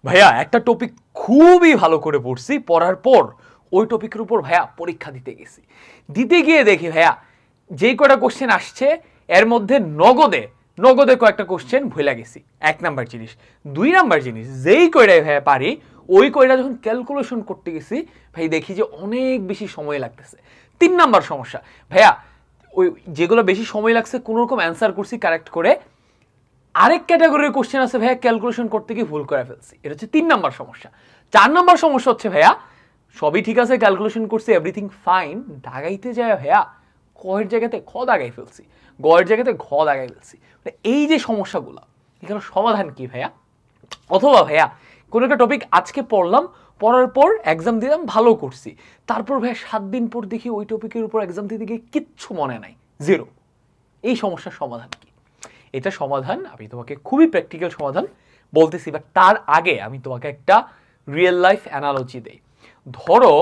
ভাইয়া একটা টপিক খুবই ভালো করে পড়ছি, পড়ার পর ওই টপিকের উপর ভাইয়া পরীক্ষা দিতে গেছি। দিতে গিয়ে দেখি ভাইয়া যেই কয়টা কোশ্চেন আসছে এর মধ্যে নগদে নগদে কয়েকটা কোশ্চেন ভুলে গেছি। এক নাম্বার জিনিস। দুই নাম্বার জিনিস, যেই কয়টাই ভাইয়া পারি ওই কয়টা যখন ক্যালকুলেশন করতে গেছি ভাই দেখি যে অনেক বেশি সময় লাগতেছে। তিন নাম্বার সমস্যা ভাইয়া, ওই যেগুলো বেশি সময় লাগছে কোনো রকম অ্যান্সার করছি কারেক্ট করে, আরেক ক্যাটাগরির কোশ্চেন আছে ভাইয়া ক্যালকুলেশন করতে গিয়ে ভুল করে ফেলছি। এটা হচ্ছে তিন নাম্বার সমস্যা। চার নাম্বার সমস্যা হচ্ছে ভাইয়া সবই ঠিক আছে, ক্যালকুলেশন করছি, এভরিথিং ফাইন, দাগাইতে যায় ভাইয়া কয়ের জায়গাতে খ দাগাই ফেলছি, গয়ের জায়গাতে ঘ দাগাই ফেলছি। এই যে সমস্যাগুলো, এখানে সমাধান কি ভাইয়া? অথবা ভাইয়া কোনো একটা টপিক আজকে পড়লাম, পড়ার পর এক্সাম দিলাম, ভালো করছি, তারপর ভাইয়া 7 দিন পর দেখি ওই টপিকের উপর এক্সাম দিতে গিয়ে কিচ্ছু মনে নাই, জিরো। এই সমস্যার সমাধান কি? এটা সমাধান আমি তোমাকে খুবই প্র্যাকটিক্যাল সমাধান বলতেছি, বাট তার আগে আমি তোমাকে একটা রিয়েল লাইফ অ্যানালজি দেই। ধরো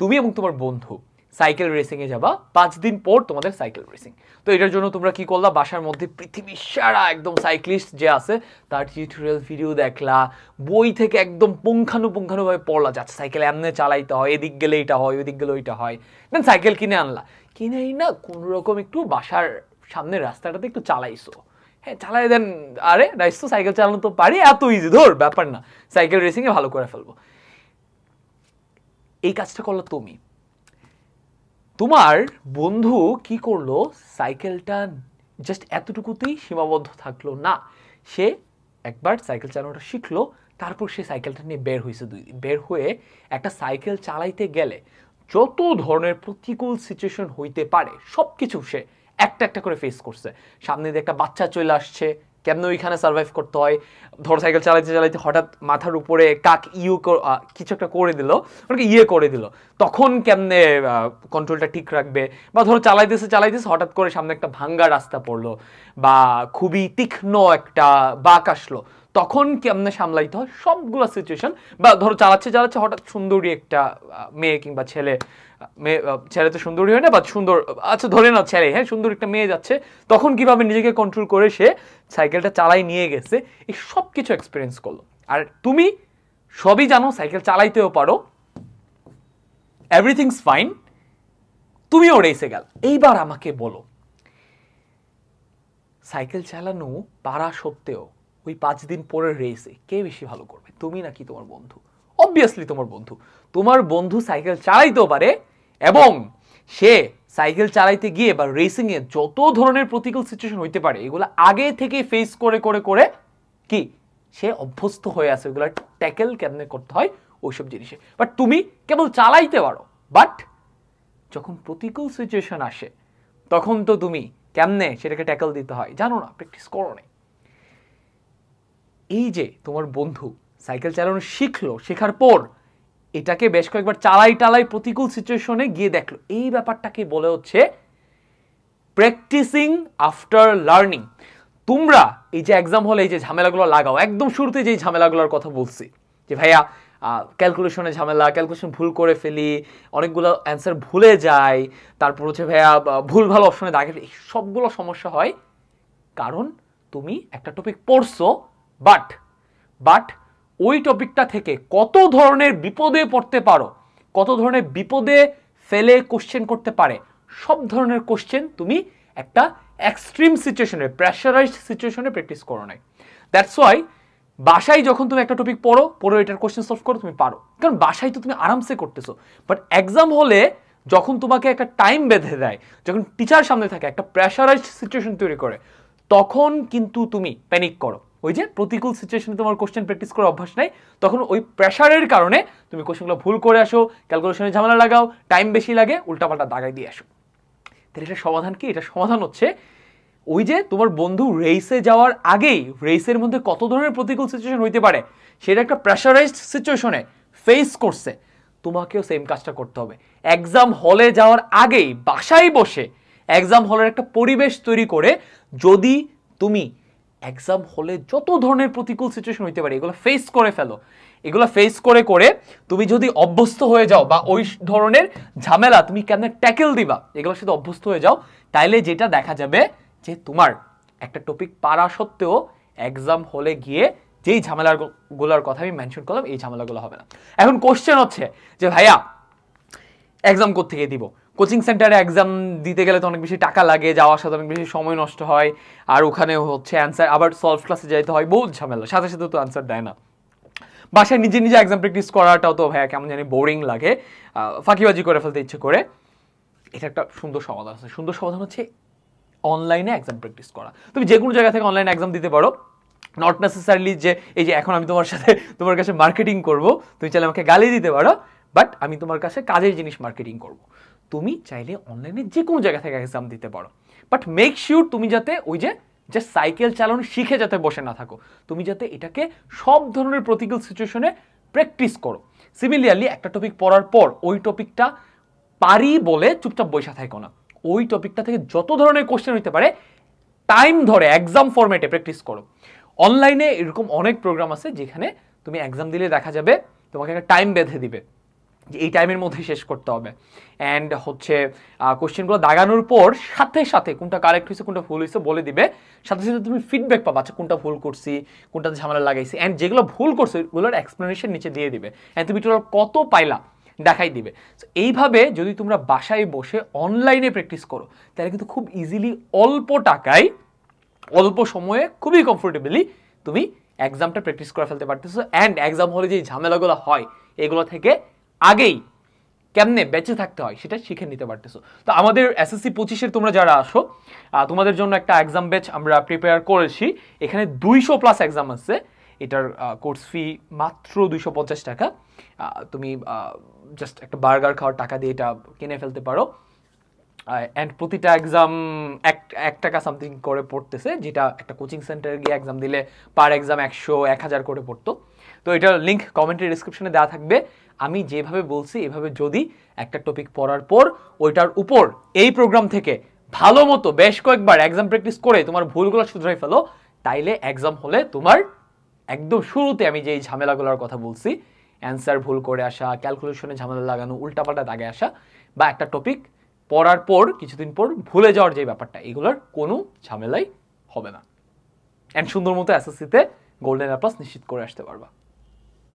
তুমি এবং তোমার বন্ধু সাইকেল রেসিংয়ে যাবা, 5 দিন পর তোমাদের সাইকেল রেসিং। তো এটার জন্য তোমরা কি করলা, বাসার মধ্যে পৃথিবীর সেরা একদম সাইক্লিস্ট যে আছে তার টিউটোরিয়াল ভিডিও দেখলা, বই থেকে একদম পুঙ্খানুপুঙ্খানুভাবে পড়লা, যাচ্ছে সাইকেল এমনি চালাইতে হয়, এদিক গেলে এটা হয়, ওইদিক গেলে ওইটা হয়। দেন সাইকেল কিনে আনলা, কিনেই না কোনো রকম একটু বাসার সামনের রাস্তাটাতে একটু চালাইছো, হ্যাঁ চালাই দেন, আরে রাইস তো সাইকেল চালানো তো পারি, এত ইজি, ধর ব্যাপার না, সাইকেল রেসিংয়ে ভালো করে ফেলবো। এই কাজটা করলো তুমি। তোমার বন্ধু কি করলো, সাইকেলটা জাস্ট এতটুকুতেই সীমাবদ্ধ থাকলো না, সে একবার সাইকেল চালানোটা শিখলো, তারপর সে সাইকেলটা নিয়ে বের হয়েছে 2 দিন। বের হয়ে একটা সাইকেল চালাইতে গেলে যত ধরনের প্রতিকূল সিচুয়েশন হইতে পারে সব কিছু সে একটা একটা করে ফেস করছে। সামনে দিয়ে একটা বাচ্চা চলে আসছে, কেমনে ওইখানে সার্ভাইভ করতে হয়, ধরো সাইকেল চালাইতে চালাইতে হঠাৎ মাথার উপরে কাক কিছু একটা করে দিল, মানে করে দিল, তখন কেমনে কন্ট্রোলটা ঠিক রাখবে। বা ধরো চালাইতেছে হঠাৎ করে সামনে একটা ভাঙ্গা রাস্তা পড়লো, বা খুবই তীক্ষ্ণ একটা বাঁক আসলো, তখন কেমনে সামলাইতে হয়, সবগুলো সিচুয়েশন। বা ধরো চালাচ্ছে হঠাৎ সুন্দরী একটা মেয়ে কিংবা ছেলে, ছেলে তো সুন্দরী হয় না, বা সুন্দর, আচ্ছা ধরে নাও ছেলে, হ্যাঁ সুন্দর একটা মেয়ে যাচ্ছে, তখন কিভাবে নিজেকে কন্ট্রোল করে সে সাইকেলটা চালাই নিয়ে গেছে, এই সব কিছু এক্সপিরিয়েন্স করলো। আর তুমি সবই জানো, সাইকেল চালাইতেও পারো, এভরিথিংস ফাইন, তুমিও রেসে গেল। এইবার আমাকে বলো, সাইকেল চালানো পারা সত্ত্বেও ওই 5 দিন পরের রেসে কে বেশি ভালো করবে, তুমি নাকি তোমার বন্ধু? অবভিয়াসলি তোমার বন্ধু। তোমার বন্ধু সাইকেল চালাইতেও পারে, এবং সে সাইকেল চালাইতে গিয়ে বা রেসিংয়ে যত ধরনের প্রতিকূল সিচুয়েশন হইতে পারে এগুলো আগে থেকে ফেস করে করে করে কি সে অভ্যস্ত হয়ে আছে, ওইগুলো ট্যাকেল কেমনে করতে হয় ওইসব জিনিসে। বাট তুমি কেবল চালাইতে পারো, বাট যখন প্রতিকূল সিচুয়েশন আসে তখন তো তুমি কেমনে সেটাকে ট্যাকল দিতে হয় জানো না, প্র্যাকটিস করো না। এই যে তোমার বন্ধু সাইকেল চালানো শিখলো, শেখার পর এটাকে বেশ কয়েকবার চালাই প্রতিকূল সিচুয়েশনে গিয়ে দেখলো, এই ব্যাপারটাকে বলে হচ্ছে প্র্যাকটিসিং আফটার লার্নিং। তোমরা এই যে এক্সাম হলে এই যে ঝামেলাগুলো লাগাও, একদম শুরুতে যে ঝামেলাগুলোর কথা বলছি, যে ভাইয়া ক্যালকুলেশনে ঝামেলা, ক্যালকুলেশন ভুল করে ফেলি, অনেকগুলো অ্যান্সার ভুলে যাই, তারপর হচ্ছে ভাইয়া ভুল ভালো অপশনে দাগে ফেলি, সবগুলো সমস্যা হয় কারণ তুমি একটা টপিক পড়ছো, বাট ওই টপিকটা থেকে কত ধরনের বিপদে পড়তে পারো, কত ধরনের বিপদে ফেলে কোশ্চেন করতে পারে, সব ধরনের কোশ্চেন তুমি একটা এক্সট্রিম সিচুয়েশনে, প্রেশারাইজড সিচুয়েশনে প্র্যাকটিস করো নাই। দ্যাটস ওয়াই বাসায় যখন তুমি একটা টপিক পড়ো এটার কোশ্চেন সলভ করো, তুমি পারো, কারণ বাসায় তো তুমি আরামসে করতেছো। বাট এক্সাম হলে যখন তোমাকে একটা টাইম বেঁধে দেয়, যখন টিচার সামনে থাকে, একটা প্রেশারাইজড সিচুয়েশন তৈরি করে, তখন কিন্তু তুমি প্যানিক করো। ওই যে প্রতিকূল সিচুয়েশনে তোমার কোশ্চেন প্র্যাকটিস করার অভ্যাস নাই, তখন ওই প্রেশারের কারণে তুমি কোশ্চেনগুলো ভুল করে আসো, ক্যালকুলেশনে ঝামেলা লাগাও, টাইম বেশি লাগে, উল্টাপাল্টা দাগাই দিয়ে আসো। তাহলে এটার সমাধান কি? এটা সমাধান হচ্ছে ওই যে তোমার বন্ধু রেসে যাওয়ার আগেই রেসের মধ্যে কত ধরনের প্রতিকূল সিচুয়েশন হইতে পারে সেটা একটা প্রেশারাইজড সিচুয়েশনে ফেস করছে, তোমাকেও সেম কাজটা করতে হবে। এক্সাম হলে যাওয়ার আগেই বাসায় বসে এক্সাম হলের একটা পরিবেশ তৈরি করে, যদি তুমি এক্সাম হলে যত ধরনের প্রতিকূল সিচুয়েশন হইতে পারে এগুলো ফেস করে ফেলো, এগুলো ফেস করে করে তুমি যদি অভ্যস্ত হয়ে যাও, বা ওই ধরনের ঝামেলা তুমি কেমনে ট্যাকেল দিবা এগুলোর সাথে অভ্যস্ত হয়ে যাও, তাইলে যেটা দেখা যাবে যে তোমার একটা টপিক পারা সত্ত্বেও এক্সাম হলে গিয়ে যেই ঝামেলাগুলোর কথা আমি মেনশন করলাম এই ঝামেলাগুলো হবে না। এখন কোশ্চেন হচ্ছে যে ভাইয়া এক্সাম কোত্থেকে দিব? কোচিং সেন্টারে এক্সাম দিতে গেলে তো অনেক বেশি টাকা লাগে, যাওয়ার সাথে অনেক বেশি সময় নষ্ট হয়, আর ওখানে হচ্ছে অ্যান্সার আবার সলভ ক্লাসে যাইতে হয়, বহুত ঝামেলা, সাথে সাথে তো অ্যান্সার দেয় না। বাসায় নিজে নিজে এক্সাম প্র্যাকটিস করাটাও তো ভাইয়া কেমন জানি বোরিং লাগে, ফাঁকিবাজি করে ফেলতে ইচ্ছে করে। এটা একটা সুন্দর সমাধান আছে। সুন্দর সমাধান হচ্ছে অনলাইনে এক্সাম প্র্যাকটিস করা। তুমি যে কোনো জায়গা থেকে অনলাইনে এক্সাম দিতে পারো, নট নেসেসারিলি যে এই যে এখন আমি তোমার কাছে মার্কেটিং করব, তুমি চাইলে আমাকে গালি দিতে পারো, বাট আমি তোমার কাছে কাজের জিনিস মার্কেটিং করব। তুমি চাইলে অনলাইনে যে কোনো জায়গা থেকে এক্সাম দিতে পারো, বাট মেক শিওর তুমি যাতে ওই যে সাইকেল চালানো শিখে যাতে বসে না থাকো, তুমি যাতে এটাকে সব ধরনের প্রতিকূল সিচুয়েশনে প্র্যাকটিস করো। সিমিলারলি একটা টপিক পড়ার পর ওই টপিকটা পারি বলে চুপচাপ বসে থাকো না, ওই টপিকটা থেকে যত ধরনের কোশ্চেন হইতে পারে টাইম ধরে এক্সাম ফরম্যাটে প্র্যাকটিস করো। অনলাইনে এরকম অনেক প্রোগ্রাম আছে যেখানে তুমি এক্সাম দিলে দেখা যাবে তোমাকে একটা টাইম বেঁধে দিবে যে এই টাইমের মধ্যে শেষ করতে হবে, অ্যান্ড হচ্ছে কোশ্চেনগুলো দাগানোর পর সাথে সাথে কোনটা কারেক্ট হয়েছে কোনটা ভুল হয়েছে বলে দিবে, সাথে সাথে তুমি ফিডব্যাক পাবা আচ্ছা কোনটা ভুল করছি, কোনটাতে ঝামেলা লাগাইছি, অ্যান্ড যেগুলো ভুল করছো ওগুলোর এক্সপ্লেনেশন নিচে দিয়ে দিবে, অ্যান্ড তুমি টোটাল কত পাইলা দেখাই দিবে। এইভাবে যদি তোমরা বাসায় বসে অনলাইনে প্র্যাকটিস করো তাহলে কিন্তু খুব ইজিলি অল্প টাকায় অল্প সময়ে খুবই কমফোর্টেবলি তুমি এক্সামটা প্র্যাকটিস করে ফেলতে পারতেছো, অ্যান্ড এক্সাম হলে যে ঝামেলাগুলো হয় এগুলো থেকে আগেই কেমনে বেঁচে থাকতে হয় সেটা শিখে নিতে পারতেছো। তো আমাদের এসএসসি 25-এর তোমরা যারা আসো, তোমাদের জন্য একটা এক্সাম ব্যাচ আমরা প্রিপেয়ার করেছি। এখানে 200+ এক্সাম আছে, এটার কোর্স ফি মাত্র 250 টাকা। তুমি জাস্ট একটা বার্গার খাওয়ার টাকা দিয়ে এটা কিনে ফেলতে পারো, অ্যান্ড প্রতিটা এক্সাম 1 টাকা সামথিং করে পড়তেছে, যেটা একটা কোচিং সেন্টারে গিয়ে এক্সাম দিলে পার এক্সাম 100-1000 করে পড়তো। তো এটার লিঙ্ক কমেন্টের ডিসক্রিপশনে দেওয়া থাকবে। আমি যেভাবে বলছি এভাবে যদি একটা টপিক পড়ার পর ওইটার উপর এই প্রোগ্রাম থেকে ভালো মতো বেশ কয়েকবার এক্সাম প্র্যাকটিস করে তোমার ভুলগুলো শুধরাই ফেলো, তাইলে এক্সাম হলে তোমার একদম শুরুতে আমি যে এই ঝামেলাগুলোর কথা বলছি, অ্যান্সার ভুল করে আসা, ক্যালকুলেশনে ঝামেলা লাগানো, উল্টাপাল্টা দাগে আসা, বা একটা টপিক পড়ার পর কিছুদিন পর ভুলে যাওয়ার যে ব্যাপারটা, এগুলোর কোনো ঝামেলাই হবে না, অ্যান্ড সুন্দর মতো এসএসসিতে গোল্ডেন এ প্লাস নিশ্চিত করে আসতে পারবা।